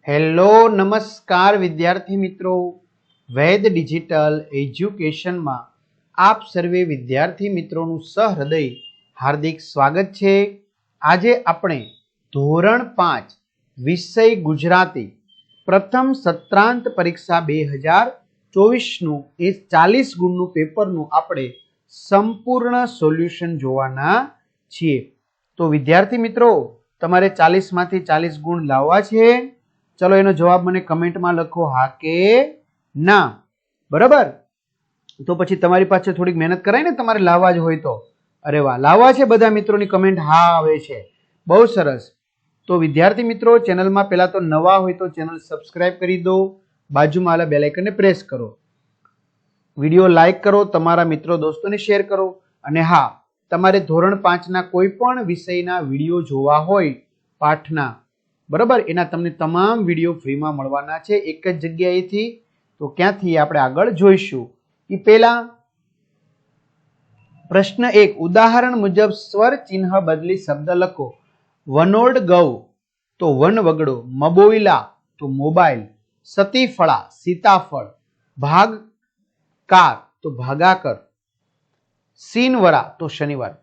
Hello નમસ્કાર વિદ્યાર્થી મિત્રો, વૈદ ડિજિટલ એજ્યુકેશનમાં આપ સર્વે વિદ્યાર્થી મિત્રોનું સહૃદય હાર્દિક સ્વાગત છે. આજે આપણે ધોરણ 5 વિષય ગુજરાતી પ્રથમ સત્રાંત પરીક્ષા 2024નું એ 40 ગુણનું પેપરનું આપણે સંપૂર્ણ સોલ્યુશન જોવાના છીએ. તો વિદ્યાર્થી મિત્રો, તમારે 40 માંથી 40 ગુણ લાવવા છે. ચલો એનો જવાબ મને કમેન્ટમાં લખો, હા કે ના. બરાબર, તો પછી તમારી પાસે થોડીક મહેનત કરાય ને, તમારે લાવવા જ હોય તો. અરે વાહ, લાવવા છે બધા મિત્રોની કમેન્ટ હા આવે છે, બહુ સરસ. તો વિદ્યાર્થી મિત્રો, ચેનલમાં પહેલા તો નવા હોય તો ચેનલ સબસ્ક્રાઇબ કરી દો, બાજુમાં આવેલા બેલ આઇકનને પ્રેસ કરો, વિડીયો લાઈક કરો, તમારા મિત્રો દોસ્તોને શેર કરો. અને હા, તમારે ધોરણ 5ના કોઈ પણ વિષયના વિડીયો જોવા હોય પાઠના, બરાબર, એના તમને તમામ વિડીયો ફ્રીમાં મળવાના છે એક જ જગ્યાએથી. તો ક્યાંથી આપણે આગળ જોઈશું એ પહેલા પ્રશ્ન 1, ઉદાહરણ મુજબ સ્વર ચિહ્ન બદલી શબ્દ લખો. વનોડ ગૌ તો વન વગડો, મબોઈલા તો મોબાઈલ, સતીફળા સીતાફળ, ભાગકાર તો ભાગાકર, શીનવરા તો શનિવાર.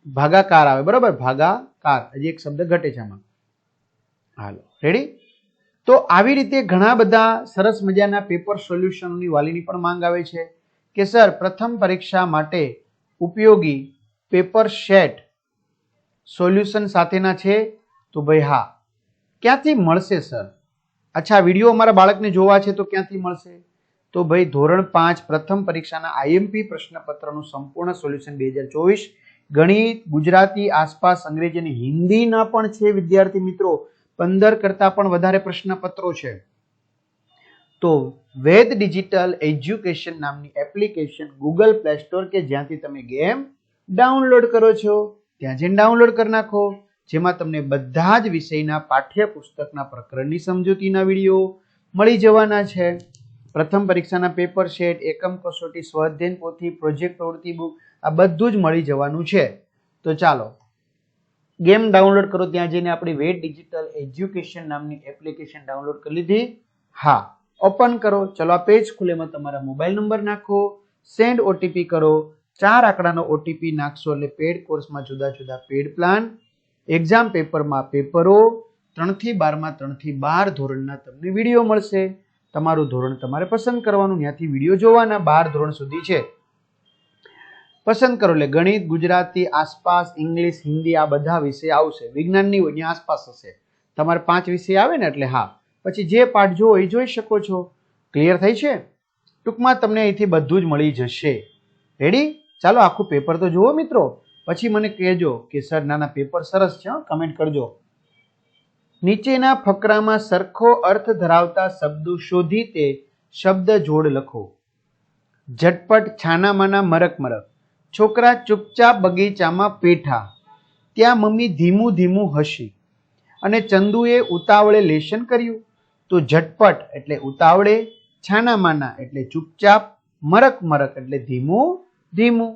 ભાગાકાર આવે, બરાબર, ભાગાકાર. હજી એક શબ્દ ઘટે છે આમાં. હાલો, રેડી. તો આવી રીતે ઘણા બધા સરસ મજાના પેપર સોલ્યુશનની વાલીની પણ માંગ આવે છે કે સર પ્રથમ પરીક્ષા માટે ઉપયોગી પેપર સેટ સોલ્યુશન સાથેના છે. તો ભાઈ હા, ક્યાંથી મળશે સર? અચ્છા, વિડીયો અમારા બાળકને જોવા છે તો ક્યાંથી મળશે? તો ભાઈ ધોરણ 5 પ્રથમ પરીક્ષાના આઈએમપી પ્રશ્નપત્રનું સંપૂર્ણ સોલ્યુશન 2024 ગણિત, ગુજરાતી, આસપાસ, અંગ્રેજી અને હિન્દીના પણ છે વિદ્યાર્થી મિત્રો. 15 કરતા પણ વધારે પ્રશ્નપત્રો છે. તો વેદ ડિજિટલ એજ્યુકેશન નામની એપ્લિકેશન ગૂગલ પ્લે સ્ટોર કે જ્યાંથી તમે ગેમ ડાઉનલોડ કરો છો ત્યાં જઈને ડાઉનલોડ કરી નાખો, જેમાં તમને બધા જ વિષયના પાઠ્યપુસ્તકના પ્રકરણની સમજૂતીના વિડીયો મળી જવાના છે. પ્રથમ પરીક્ષાના પેપર સેટ, એકમ કસોટી, સ્વાધ્યાય પોથી, પ્રોજેક્ટ પ્રવૃત્તિ બુક, આ બધું જ મળી જવાનું છે. તો ચાલો ગેમ ડાઉનલોડ કરો, ત્યાં જઈને આપણી વેદ ડિજિટલ એજ્યુકેશન નામની એપ્લિકેશન ડાઉનલોડ કરી લીધી? હા, ઓપન કરો. ચલો આ પેજ ખુલે, એમાં તમારા મોબાઈલ નંબર નાખો, સેન્ડ ઓટીપી કરો. 4 આંકડાનો ઓટીપી નાખશો એટલે પેડ કોર્સમાં જુદા જુદા પેડ પ્લાન, એક્ઝામ પેપરમાં પેપરો, 3 થી 12માં 3 થી 12 ધોરણના તમને વિડીયો મળશે. તમારું ધોરણ તમારે પસંદ કરવાનું, ત્યાંથી વિડીયો જોવાના. 12 ધોરણ સુધી છે, પસંદ કરો એટલે ગણિત, ગુજરાતી, આસપાસ, ઇંગ્લિશ, હિન્દી આ બધા વિષય આવશે. વિજ્ઞાનની હોય ત્યાં આસપાસ હશે. તમારે 5 વિષય આવે ને એટલે હા, પછી જે પાઠ જોવો એ જોઈ શકો છો. ક્લિયર થઈ છે? ટૂંકમાં તમને અહીંથી બધું જ મળી જશે. રેડી? ચાલો આખું પેપર તો જુઓ મિત્રો, પછી મને કહેજો કે સર નાના પેપર સરસ છે, કમેન્ટ કરજો. નીચેના ફકરામાં સરખો અર્થ ધરાવતા શબ્દો શોધી તે શબ્દ જોડ લખો. ઝટપટ, છાનામાના, મરક મરક. છોકરા ચૂપચાપ બગીચામાં પેઠા, ત્યાં મમ્મી ધીમું ધીમું હસી, અને ચંદુએ ઉતાવળે લેશન કર્યું. તો ઝટપટ એટલે ઉતાવળે, છાનામાના એટલે ચૂપચાપ, મરક મરક એટલે ધીમું ધીમું.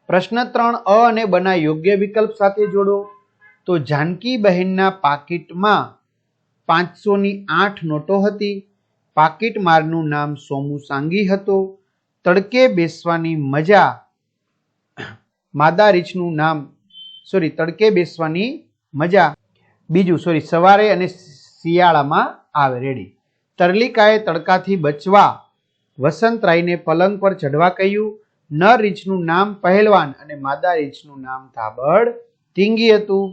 પ્રશ્ન 3, અ અને બના યોગ્ય વિકલ્પ સાથે જોડો. તો જાનકી બહેનના પાકીટમાં 508 નોટો હતી. પાકીટ મારનું નામ સોમુ સાંગી હતો. તડકે બેસવાની મજા માદારીચનું નામ, તડકે બેસવાની મજા બીજું, સવારે અને શિયાળામાં આવે. રેડી. તરલિકાએ તડકાથી બચવા વસંતરાયને પલંગ પર ચઢવા કહ્યું. નર રીંછનું નામ પહેલવાન અને માદા રીંછનું નામ તાબડ ટીંગી હતું.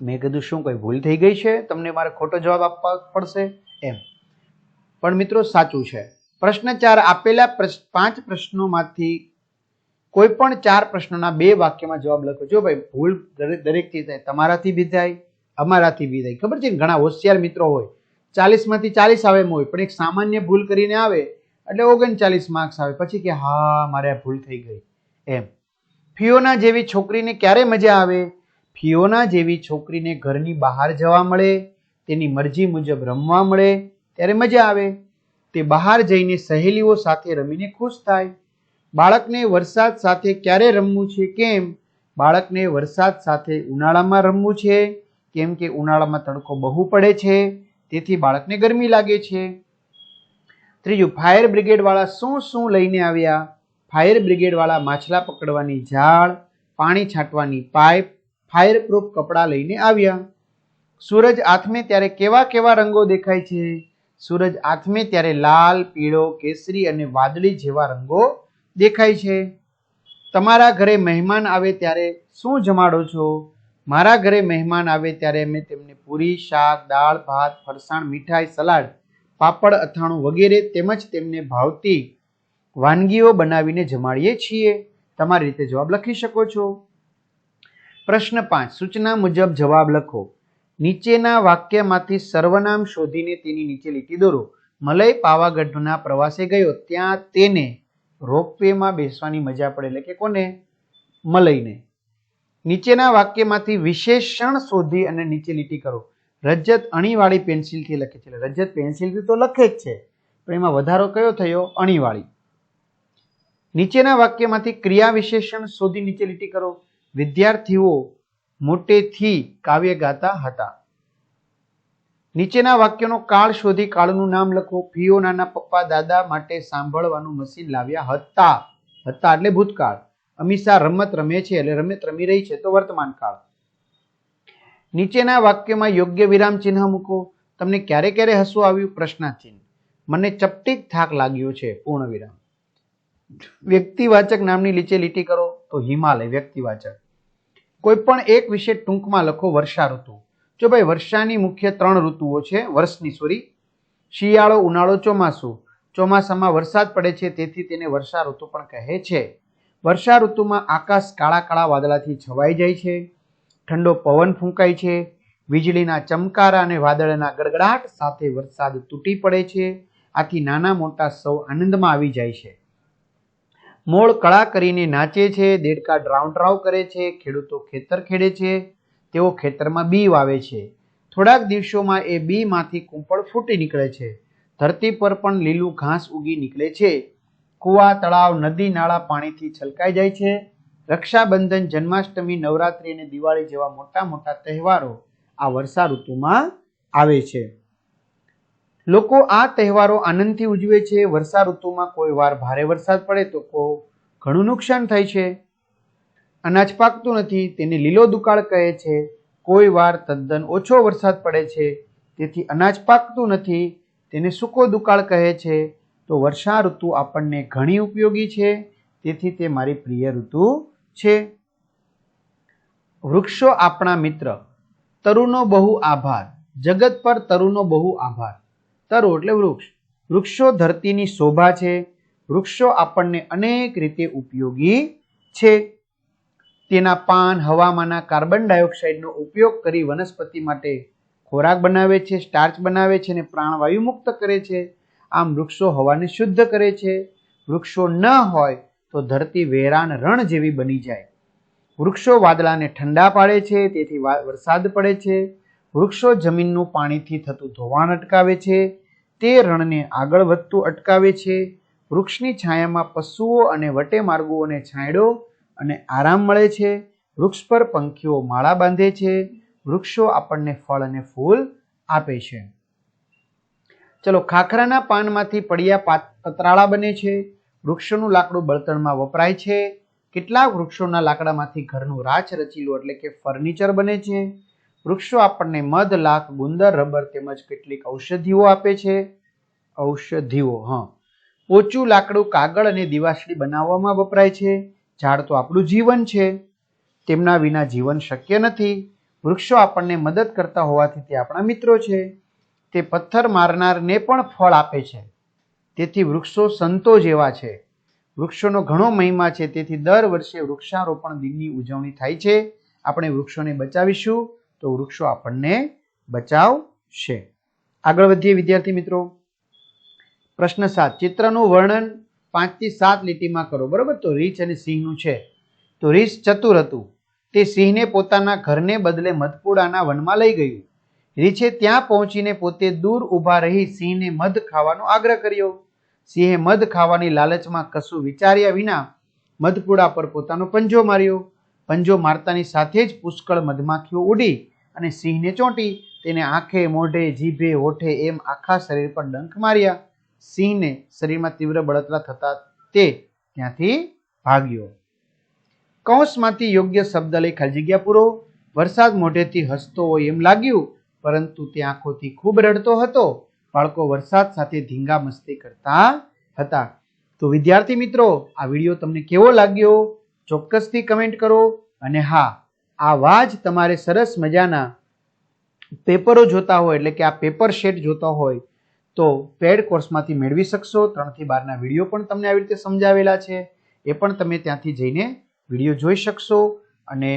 મેં કીધું શું કોઈ ભૂલ થઈ ગઈ છે, તમને મારે ખોટો જવાબ આપવા પડશે એમ, પણ મિત્રો સાચું છે. પ્રશ્ન 4, આપેલા 5 પ્રશ્નોમાંથી કોઈ પણ 4 પ્રશ્નોના 2 વાક્યમાં જવાબ લખો. જો ભાઈ ભૂલ દરેકથી થાય, તમારાથી બી થાય, અમારાથી બી થાય. ખબર છે ને, ઘણા હોશિયાર મિત્રો હોય, 40 માંથી 40 આવે એમ હોય, પણ એક સામાન્ય ભૂલ કરીને આવે એટલે 39 માર્ક્સ આવે. પછી કે હા મારે આ ભૂલ થઈ ગઈ એમ. ફિયોના જેવી છોકરીને ક્યારે મજા આવે? ફિયોના જેવી છોકરીને ઘરની બહાર જવા મળે, તેની મરજી મુજબ રમવા મળે ત્યારે મજા આવે. તે બહાર જઈને સહેલીઓ સાથે રમીને ખુશ થાય. બાળકને વરસાદ સાથે ક્યારે રમવું છે? કેમ? બાળકને વરસાદ સાથે ઉનાળામાં રમવું છે, કેમ કે ઉનાળામાં તડકો બહુ પડે છે, તેથી બાળકને ગરમી લાગે છે. ત્રીજું, ફાયર બ્રિગેડ વાળા શું શું લઈને આવ્યા? ફાયર બ્રિગેડ વાળા માછલા પકડવાની જાળ, પાણી છાંટવાની પાઇપ, ફાયર પ્રૂફ કપડાં લઈને આવ્યા. સૂરજ આથમે ત્યારે કેવા કેવા રંગો દેખાય છે? સૂરજ આથમે ત્યારે લાલ, પીળો, કેસરી અને વાદળી જેવા રંગો દેખાય છે. તમારા ઘરે મહેમાન આવે ત્યારે શું જમાડો છો? મારા ઘરે મહેમાન આવે ત્યારે અમે તેમને પૂરી, શાક, દાળ, ભાત, ફરસાણ, મીઠાઈ, સલાડ, પાપડ, અથાણું વગેરે તેમજ તેમને ભાવતી વાનગીઓ બનાવીને જમાડીએ છીએ. તમારી રીતે જવાબ લખી શકો છો. પ્રશ્ન 5, સૂચના મુજબ જવાબ લખો. નીચેના વાક્યમાંથી સર્વનામ શોધીને તેની નીચે લીટી દોરો. મલય પાવાગઢના પ્રવાસે ગયો, ત્યાં તેને રોપવેમાં બેસવાની મજા પડે. એટલે કે કોને? મલયને. નીચેના વાક્યમાંથી વિશેષણ શોધી અને નીચે લીટી કરો. રજત અણીવાળી પેન્સિલથી લખે છે. રજત પેન્સિલથી તો લખે જ છે, પણ એમાં વધારો કયો થયો? અણીવાળી. નીચેના વાક્યમાંથી ક્રિયા વિશેષણ શોધી નીચે લીટી કરો. વિદ્યાર્થીઓ મોટેથી કાવ્ય ગાતા હતા. નીચેના વાક્યનો કાળ શોધી કાળનું નામ લખો. ફિયોનાના પપ્પા દાદા માટે સાંભળવાનું મશીન લાવ્યા હતા. હતા એટલે ભૂતકાળ. અમીષા રમત રમે છે એટલે રમત રમી રહી છે તો વર્તમાન કાળ. નીચેના વાક્યમાં યોગ્ય વિરામ ચિહ્ન મૂકો. તમને ક્યારે ક્યારે હસવું આવ્યું? પ્રશ્નાર્થ ચિહ્ન. મને ચપટી થાક લાગ્યો છે. પૂર્ણ વિરામ. વ્યક્તિવાચક નામની નીચે લીટી કરો તો હિમાલય વ્યક્તિવાચક. કોઈ પણ એક વિશે ટૂંકમાં લખો. વર્ષા ઋતુ. જો ભાઈ વર્ષાની મુખ્ય 3 ઋતુઓ છે. વર્ષની શિયાળો, ઉનાળો, ચોમાસું. ચોમાસામાં વરસાદ પડે છે તેથી તેને વર્ષા ઋતુ પણ કહે છે. વર્ષા ઋતુમાં આકાશ કાળા કાળા વાદળાથી છવાઈ જાય છે. ઠંડો પવન ફૂંકાય છે. વીજળીના ચમકારા અને વાદળના ગડગડાટ સાથે વરસાદ તૂટી પડે છે. આથી નાના મોટા સૌ આનંદમાં આવી જાય છે. મોર કળા કરીને નાચે છે. દેડકા ડ્રાઉં ડ્રાઉં કરે છે. ખેડૂતો ખેતર ખેડે છે. તેઓ ખેતરમાં બી વાવે છે. થોડાક દિવસોમાં એ બીમાંથી કૂંપળ ફૂટી નીકળે છે. ધરતી પર પણ લીલું ઘાસ ઉગી નીકળે છે. કુવા, તળાવ, નદી, નાળા પાણીથી છલકાઈ જાય છે. રક્ષાબંધન, જન્માષ્ટમી, નવરાત્રી અને દિવાળી જેવા મોટા મોટા તહેવારો આ વર્ષા ઋતુમાં આવે છે. લોકો આ તહેવારો આનંદથી ઉજવે છે. વર્ષા ઋતુમાં કોઈ વાર ભારે વરસાદ પડે તો ઘણું નુકસાન થાય છે. અનાજ પાકતું નથી, તેને લીલો દુકાળ કહે છે. કોઈ વાર તદ્દન ઓછો વરસાદ પડે છે, તેથી અનાજ પાકતું નથી, તેને સૂકો દુકાળ કહે છે. તો વર્ષા ઋતુ આપણને ઘણી ઉપયોગી છે, તેથી તે મારી પ્રિય ઋતુ છે. વૃક્ષો આપણા મિત્ર. તરુનો બહુ આભાર. જગત પર તરુનો બહુ આભાર. તરુ એટલે વૃક્ષ. વૃક્ષો ધરતીની શોભા છે. વૃક્ષો આપણને અનેક રીતે ઉપયોગી છે. તેના પાન હવામાંના કાર્બન ડાયોક્સાઇડનો ઉપયોગ કરી વનસ્પતિ માટે ખોરાક બનાવે છે, સ્ટાર્ચ બનાવે છે અને પ્રાણવાયુ મુક્ત કરે છે. આમ વૃક્ષો હવાને શુદ્ધ કરે છે. વૃક્ષો ન હોય તો ધરતી વેરાન રણ જેવી બની જાય. વૃક્ષો વાદળાને ઠંડા પાડે છે, તેથી વરસાદ પડે છે. વૃક્ષો જમીનનું પાણીથી થતું ધોવાણ અટકાવે છે. તે રણને આગળ વધતું અટકાવે છે. વૃક્ષની છાયામાં પશુઓ અને વટે માર્ગોને છાંયડો અને આરામ મળે છે. વૃક્ષ પર પંખીઓ માળા બાંધે છે. વૃક્ષો આપણને ફળ અને ફૂલ આપે છે. ચલો, ખાખરાના પાનમાંથી પડિયા પતરાળા બને છે. વૃક્ષોનું લાકડું બળતણમાં વપરાય છે. કેટલાક વૃક્ષોના લાકડામાંથી ઘરનું રાચ રચીલું એટલે કે ફર્નિચર બને છે. વૃક્ષો આપણને મધ, લાખ, ગુંદર, રબર તેમજ કેટલીક ઔષધિઓ આપે છે. પોચું લાકડું કાગળ અને દિવાસળી બનાવવામાં વપરાય છે. ઝાડ તો આપણું જીવન છે, તેમના વિના જીવન શક્ય નથી. વૃક્ષો આપણને મદદ કરતા હોવાથી તે આપણા મિત્રો છે. તે પથ્થર મારનારને પણ ફળ આપે છે. તેથી વૃક્ષો સંતો જેવા છે. વૃક્ષોનો ઘણો મહિમા છે, તેથી દર વર્ષે વૃક્ષારોપણ દિનની ઉજવણી થાય છે. આપણે વૃક્ષોને બચાવીશું તો વૃક્ષો આપણને બચાવશે. આગળ વધીએ વિદ્યાર્થી મિત્રો. પ્રશ્ન 7, ચિત્રનું વર્ણન 5 થી 7 લીટીમાં કરો. બરોબર, તો રીંછ અને સિંહનું છે. તો રીંછ ચતુર હતું. તે સિંહને પોતાના ઘરને બદલે મધપુડાના વનમાં લઈ ગયું. રીંછે ત્યાં પહોંચીને પોતે દૂર ઊભા રહી સિંહને મધ ખાવાનો આગ્રહ કર્યો. સિંહે મધ ખાવાની લાલચમાં કશું વિચાર્યા વિના મધપુડા પર પોતાનો પંજો માર્યો. પંજો મારતાની સાથે જ પુષ્કળ મધમાખીઓ ઉડી અને સિંહને ચોંટી. તેને આંખે, મોઢે, જીભે, હોઠે એમ આખા શરીર પર ડંખ માર્યા. સિંહને શરીરમાં તીવ્ર બળતરા થતા તે ત્યાંથી ભાગ્યો. કૌંસમાંથી યોગ્ય શબ્દ લઈ ખાલી જગ્યા પૂરો. વરસાદ મોઢેથી હસતો હોય એમ લાગ્યું, પરંતુ તે આંખોથી ખૂબ રડતો હતો. બાળકો વરસાદ સાથે ધીંગા મસ્તી કરતા હતા. તો વિદ્યાર્થી મિત્રો, આ વિડીયો તમને કેવો લાગ્યો ચોક્કસથી કમેન્ટ કરો. અને હા, આવા જ તમારે સરસ મજાના પેપરો જોતા હોય, એટલે કે આ પેપર શેટ જોતા હોય તો પેડ કોર્સમાંથી મેળવી શકશો. 3 થી 12ના વિડીયો પણ તમને આવી રીતે સમજાવેલા છે, એ પણ તમે ત્યાંથી જઈને વિડીયો જોઈ શકશો. અને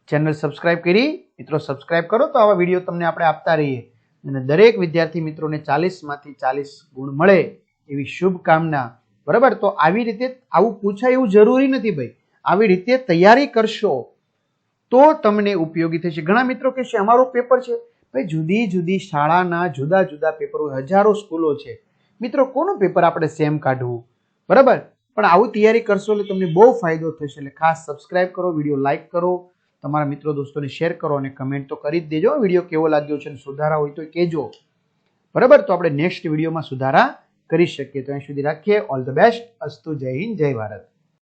ચેનલ સબસ્ક્રાઇબ કરી મિત્રો સબસ્ક્રાઇબ કરો તો આવા વિડીયો તમને આપણે આપતા રહીએ. અને દરેક વિદ્યાર્થી મિત્રોને 40માંથી 40 ગુણ મળે એવી શુભકામના. બરાબર, તો આવી રીતે આવું પૂછાય એવું જરૂરી નથી ભાઈ. આવી રીતે તૈયારી કરશો તો તમને ઉપયોગી થશે. ઘણા મિત્રો કહેશે અમારું પેપર છે. ભાઈ, જુદી જુદી શાળાના જુદા જુદા પેપરો, હજારો સ્કૂલો છે મિત્રો, કોનું પેપર આપણે સેમ કાઢવું? બરાબર, પણ આવું તૈયારી કરશો એટલે તમને બહુ ફાયદો થશે. એટલે ખાસ સબસ્ક્રાઇબ કરો, વિડીયો લાઇક કરો, તમારા મિત્રો દોસ્તોને શેર કરો અને કમેન્ટ તો કરી જ દેજો. વિડીયો કેવો લાગ્યો છે અને સુધારા હોય તો કહેજો. બરાબર, તો આપણે નેક્સ્ટ વિડીયોમાં સુધારા કરી શકીએ. તો અહીં સુધી રાખીએ. All the best. અસ્તુ. જય હિન્દ, જય ભારત.